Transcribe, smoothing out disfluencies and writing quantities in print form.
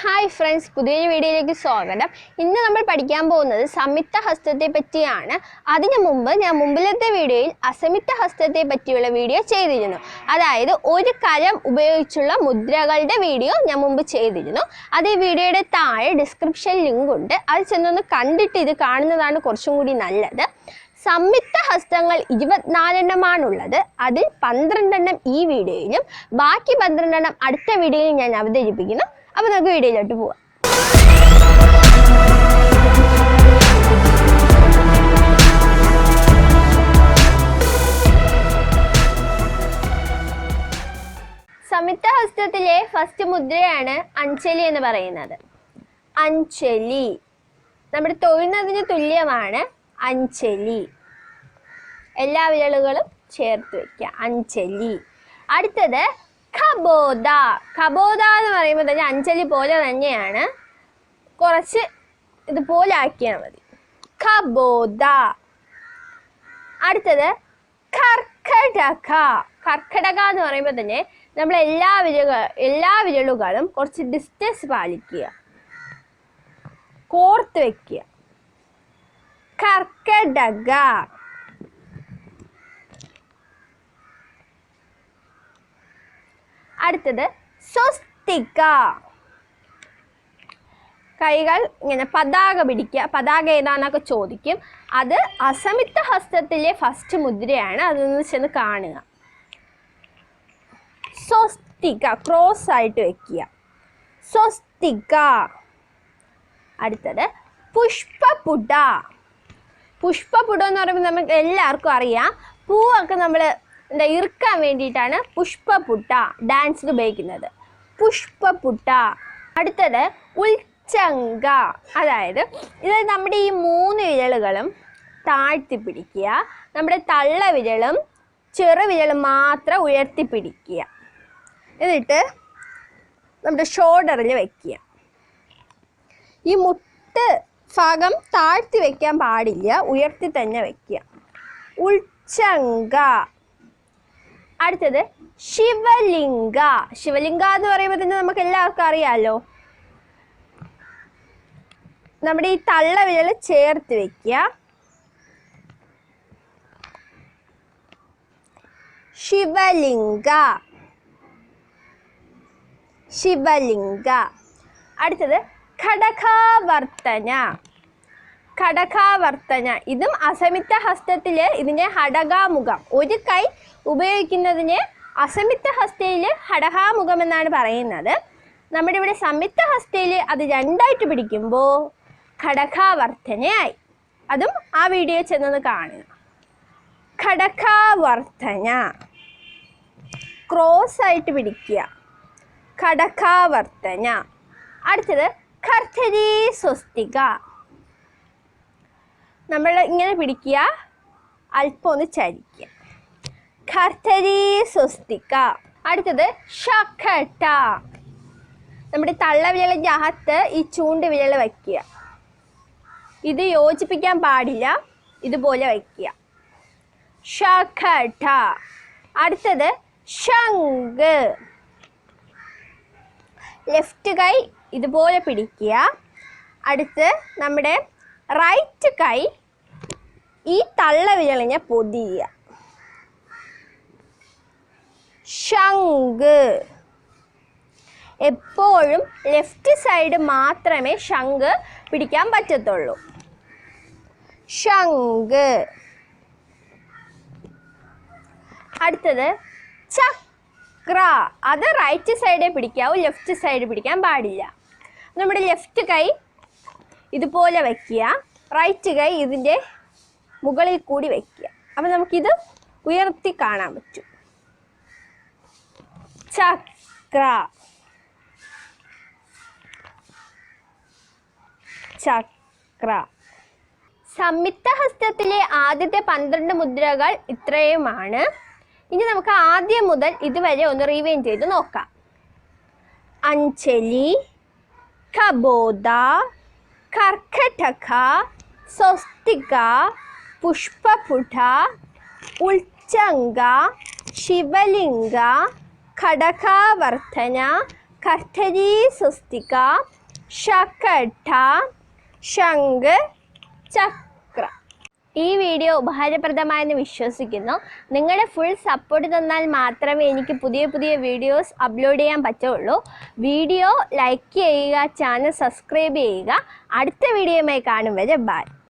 Hi friends, പുതിയൊരു വീഡിയോയിലേക്ക് സ്വാഗതം. ഇന്ന് നമ്മൾ പഠിക്കാൻ പോകുന്നത് സംയുക്ത ഹസ്തത്തെ പറ്റിയാണ്. അതിനു മുമ്പ് ഞാൻ മുമ്പിലത്തെ വീഡിയോയിൽ അസംയുക്ത ഹസ്തത്തെ പറ്റിയുള്ള വീഡിയോ ചെയ്തിരുന്നു. അതായത് ഒരു കരം ഉപയോഗിച്ചുള്ള മുദ്രകളുടെ വീഡിയോ ഞാൻ മുമ്പ് ചെയ്തിരുന്നു. അത് ഈ വീഡിയോയുടെ താഴെ ഡിസ്ക്രിപ്ഷൻ ലിങ്ക് ഉണ്ട്. അത് ചെന്നൊന്ന് കണ്ടിട്ട് ഇത് കാണുന്നതാണ് കുറച്ചും കൂടി നല്ലത്. സംയുക്ത ഹസ്തങ്ങൾ 24 എണ്ണമാണുള്ളത്. അതിൽ 12 എണ്ണം ഈ വീഡിയോയിലും ബാക്കി 12 എണ്ണം അടുത്ത വീഡിയോയിൽ ഞാൻ അവതരിപ്പിക്കുന്നു. അപ്പോൾ നമുക്ക് വീഡിയോയിലോട്ട് പോവാം. സംയുക്ത ഹസ്തത്തിലെ ഫസ്റ്റ് മുദ്രയാണ് അഞ്ജലി എന്ന് പറയുന്നത്. അഞ്ജലി നമ്മുടെ തൊഴുന്നതിന് തുല്യമാണ്. അഞ്ജലി എല്ലാ വിരലുകളും ചേർത്ത് വയ്ക്കുക. അഞ്ജലി. അടുത്തത് ഖബോദ. ഖബോദ എന്ന് പറയുമ്പോൾ തന്നെ അഞ്ജലി പോലെ തന്നെയാണ്, കുറച്ച് ഇതുപോലെ ആക്കിയാൽ മതി. ഖബോദ. അടുത്തത് കർക്കടക. കർക്കടക എന്ന് പറയുമ്പോൾ തന്നെ നമ്മൾ എല്ലാ വിരലുകളും കുറച്ച് ഡിസ്റ്റൻസ് പാലിക്കുക, കോർത്ത് വയ്ക്കുക. കർക്കടക. അടുത്തത് സ്വസ്തിക. കൈകൾ ഇങ്ങനെ പതാക പിടിക്കുക. പതാക ഏതാന്നൊക്കെ ചോദിക്കും. അത് അസംയുക്ത ഹസ്തത്തിലെ ഫസ്റ്റ് മുദ്രയാണ്. അതൊന്ന് ചെന്ന് കാണുക. സ്വസ്തിക ക്രോസ് ആയിട്ട് വെക്കുക. സ്വസ്തിക. അടുത്തത് പുഷ്പപുട. പുഷ്പപുടം എന്ന് പറയുമ്പോൾ നമുക്ക് എല്ലാവർക്കും അറിയാം, പൂവൊക്കെ നമ്മൾ ഇറുക്കാൻ വേണ്ടിയിട്ടാണ് പുഷ്പപുട ഡാൻസിന് ഉപയോഗിക്കുന്നത്. പുഷ്പപുട. അടുത്തത് ഉൽച്ചങ്ക. അതായത് ഇത് നമ്മുടെ ഈ 3 വിരലുകളും താഴ്ത്തി പിടിക്കുക. നമ്മുടെ തള്ളവിരലും ചെറുവിരലും മാത്രം ഉയർത്തി പിടിക്കുക. എന്നിട്ട് നമ്മുടെ ഷോൾഡറിൽ വയ്ക്കുക. ഈ മുട്ട് ഭാഗം താഴ്ത്തി വയ്ക്കാൻ പാടില്ല, ഉയർത്തി തന്നെ വയ്ക്കുക. ഉൽച്ചങ്ക. അടുത്തത് ശിവലിംഗ. ശിവലിംഗ എന്ന് പറയുമ്പോൾ തന്നെ നമുക്ക് എല്ലാവർക്കും അറിയാമല്ലോ. നമ്മുടെ ഈ തള്ളവിരൽ ചേർത്ത് വയ്ക്കുക. ശിവലിംഗ. ശിവലിംഗ. അടുത്തത് ഘടകാവർത്തന. ഘടകാവർത്തന. ഇതും അസംയുക്ത ഹസ്തത്തിൽ ഇതിൻ്റെ ഹടകാമുഖം. ഒരു കൈ ഉപയോഗിക്കുന്നതിന് അസംയുക്ത ഹസ്തയിൽ ഹടകാമുഖം എന്നാണ് പറയുന്നത്. നമ്മുടെ ഇവിടെ സംയുക്ത ഹസ്തയിൽ അത് 2ആയിട്ട് പിടിക്കുമ്പോൾ ഘടകാവർത്തനയായി. അതും ആ വീഡിയോ ചെന്നത് കാണുക. ഘടകാവർത്തന. ക്രോസ് ആയിട്ട് പിടിക്കുക. ഘടകാവർത്തന. അടുത്തത് കർത്തരി സ്വസ്തിക. നമ്മൾ ഇങ്ങനെ പിടിക്കുക, അല്പം ഒന്ന് ചരിക്കുക. കർത്തരി സ്വസ്തിക. അടുത്തത് ശകട. നമ്മുടെ തള്ളവിരലിൻ്റെ അകത്ത് ഈ ചൂണ്ട് വിരൽ വയ്ക്കുക. ഇത് യോജിപ്പിക്കാൻ പാടില്ല, ഇതുപോലെ വയ്ക്കുക. ശകട. അടുത്തത് ശംഖ്. ലെഫ്റ്റ് കൈ ഇതുപോലെ പിടിക്കുക. അടുത്ത് നമ്മുടെ റൈറ്റ് കൈ ഈ തള്ളവിരലിനെ പൊതിയുക. ശംഖ്. എപ്പോഴും ലെഫ്റ്റ് സൈഡ് മാത്രമേ ശംഖ് പിടിക്കാൻ പറ്റത്തുള്ളൂ. ശംഖ്. അടുത്തത് ചക്ര. അത് റൈറ്റ് സൈഡേ പിടിക്കാവൂ, ലെഫ്റ്റ് സൈഡ് പിടിക്കാൻ പാടില്ല. നമ്മുടെ ലെഫ്റ്റ് കൈ ഇതുപോലെ വയ്ക്കുക, റൈറ്റ് കൈ ഇതിൻ്റെ മുകളിൽ കൂടി വയ്ക്കുക. അപ്പം നമുക്കിത് ഉയർത്തി കാണാൻ പറ്റും. ചക്ര. ചക്ര. സംയുക്ത ഹസ്തത്തിലെ ആദ്യത്തെ 12 മുദ്രകൾ ഇത്രയുമാണ്. ഇനി നമുക്ക് ആദ്യം മുതൽ ഇതുവരെ ഒന്ന് റിവൈൻഡ് ചെയ്ത് നോക്കാം. അഞ്ജലി, ഖബോദ, കർക്കടക, സ്വസ്തിക, പുഷ്പപുട, ഉൽച്ചങ്ക, ശിവലിംഗ, ഘടകാവർത്തന, കർത്തരി സ്വസ്തിക, ശകഠ, ശംഖ്, ചക്ര. ഈ വീഡിയോ ഉപകാരപ്രദമായെന്ന് വിശ്വസിക്കുന്നു. നിങ്ങളുടെ ഫുൾ സപ്പോർട്ട് തന്നാൽ മാത്രമേ എനിക്ക് പുതിയ പുതിയ വീഡിയോസ് അപ്ലോഡ് ചെയ്യാൻ പറ്റുള്ളൂ. വീഡിയോ ലൈക്ക് ചെയ്യുക, ചാനൽ സബ്സ്ക്രൈബ് ചെയ്യുക. അടുത്ത വീഡിയോയുമായി കാണും വരെ ബൈ.